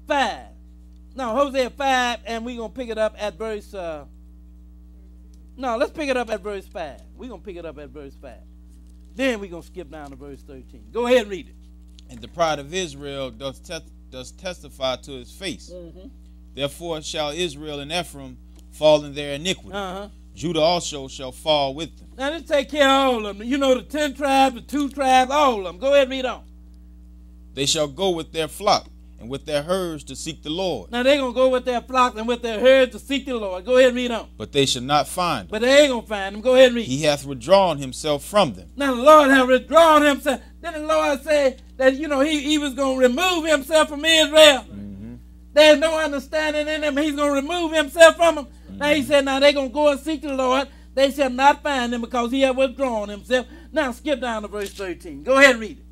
5. No, Hosea 5, and we're going to pick it up at verse... no, let's pick it up at verse 5. We're going to pick it up at verse 5. Then we're going to skip down to verse 13. Go ahead and read it. And the pride of Israel does testify to his face. Therefore shall Israel and Ephraim fall in their iniquity. Judah also shall fall with them. Now, let's take care of all of them. You know, the 10 tribes, the 2 tribes, all of them. Go ahead and read on. They shall go with their flock and with their herds to seek the Lord. Now, they're going to go with their flock and with their herds to seek the Lord. Go ahead and read on. But they shall not find him. But they ain't going to find him. Go ahead and read. He hath withdrawn himself from them. Now, the Lord hath withdrawn himself. Then the Lord said that, you know, he was going to remove himself from Israel. There's no understanding in him. He's going to remove himself from them. Now, he said, now they're going to go and seek the Lord. They shall not find him because he hath withdrawn himself. Now, skip down to verse 13. Go ahead and read it.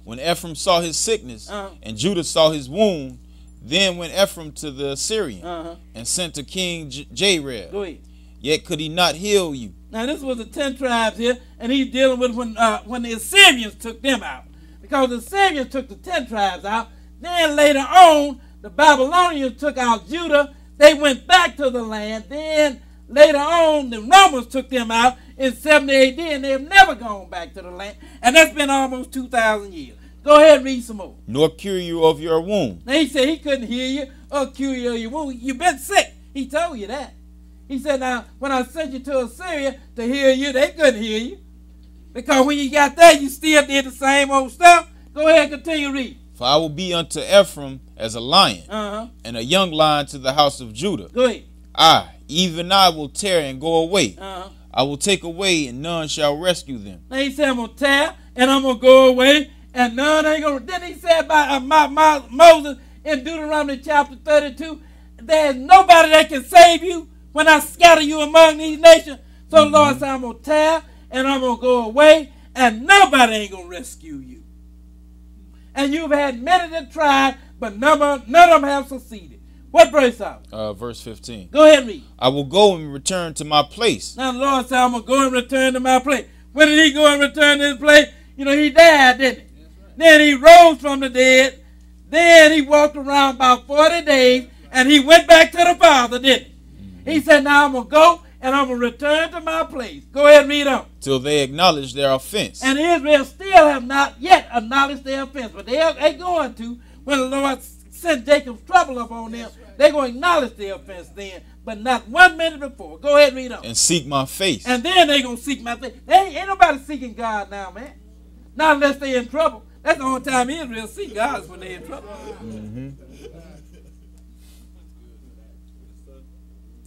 When Ephraim saw his sickness and Judah saw his wound, then went Ephraim to the Assyrian and sent to King Jared. Go ahead. Yet could he not heal you. Now, this was the 10 tribes here, and he's dealing with when the Assyrians took them out. Because the Assyrians took the 10 tribes out. Then later on, the Babylonians took out Judah. They went back to the land. Then later on, the Romans took them out in 70 AD, and they've never gone back to the land. And that's been almost 2,000 years. Go ahead and read some more. Nor cure you of your wound. Now, he said he couldn't heal you or cure you of your wound. You've been sick. He told you that. He said, now, when I sent you to Assyria to heal you, they couldn't heal you. Because when you got there, you still did the same old stuff. Go ahead and continue reading. For I will be unto Ephraim as a lion, and a young lion to the house of Judah. Go ahead. I, even I, will tear and go away. I will take away, and none shall rescue them. Now he said, I'm going to tear, and I'm going to go away, and none ain't going to... Then he said about Moses in Deuteronomy chapter 32, there's nobody that can save you when I scatter you among these nations. So the Lord said, I'm going to tear, and I'm going to go away, and nobody ain't going to rescue you. And you've had many that tried, but none of them have succeeded. What verse out? Verse 15. Go ahead and read. I will go and return to my place. Now the Lord said, I'm going to go and return to my place. When did he go and return to his place? You know, he died, didn't he? Right. Then he rose from the dead. Then he walked around about 40 days, and he went back to the Father, didn't he? He said, now I'm going to go, and I'm going to return to my place. Go ahead and read on. Till they acknowledge their offense. And Israel still have not yet acknowledged their offense. But they're going to, when the Lord sent Jacob's trouble upon them, they're going to acknowledge their offense then. But not 1 minute before. Go ahead and read on. And seek my face. And then they're going to seek my face. Ain't nobody seeking God now, man. Not unless they're in trouble. That's the only time Israel seek God is when they're in trouble.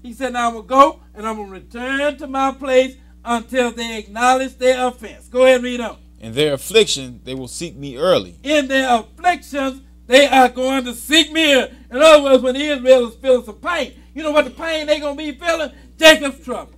He said, now I'm going to go and I'm going to return to my place until they acknowledge their offense. Go ahead and read on. In their affliction, they will seek me early. In their afflictions, they are going to seek me early. In other words, when Israel is feeling some pain, you know what the pain they're going to be feeling? Jacob's trouble.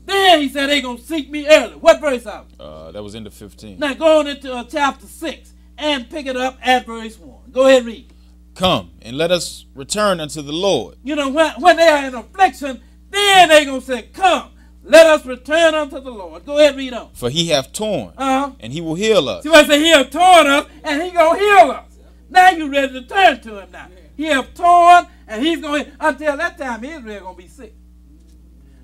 Then he said they're going to seek me early. What verse out? That was into 15. Now going into chapter 6 and pick it up at verse 1. Go ahead and read. Come, and let us return unto the Lord. You know, when they are in affliction, then they're going to say, come, let us return unto the Lord. Go ahead and read on. For he hath torn, and he will heal us. See what I say? He hath torn us, and he going to heal us. Now you're ready to turn to him now. He hath torn, and he's going to, until that time, Israel going to be sick.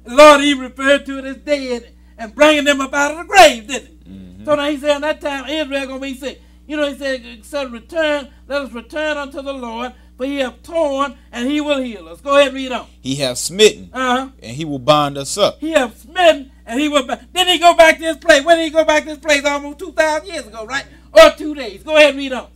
The Lord, he referred to it as dead and bringing them up out of the grave, didn't he? So now he said, at that time, Israel going to be sick. You know, he said, return, let us return unto the Lord, for he hath torn, and he will heal us. Go ahead and read on. He hath smitten, and he will bind us up. He hath smitten, and he will bind. Then he go back to his place. When did he go back to his place? Almost 2,000 years ago, right? Or 2 days. Go ahead and read on.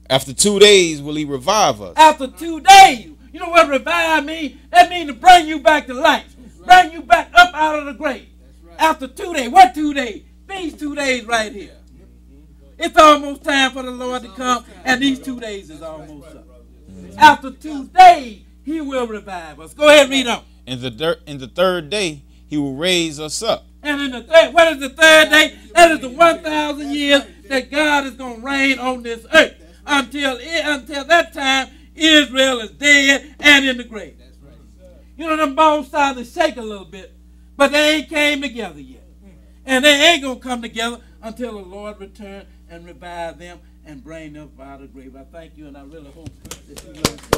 After 2 days will he revive us. After 2 days. You know what revive means? That means to bring you back to life. Bring you back up out of the grave. After 2 days. What 2 days? These 2 days right here. It's almost time for the Lord to come, and these 2 days is almost up. After 2 days, he will revive us. Go ahead and read on. In the third day, he will raise us up. And in the third, what is the third day? That is the 1,000 years that God is going to reign on this earth. Until that time, Israel is dead and in the grave. You know, them bones started to shake a little bit, but they ain't came together yet. And they ain't going to come together until the Lord return and revive them and bring them out of the grave. I thank you, and I really hope that you Jesus.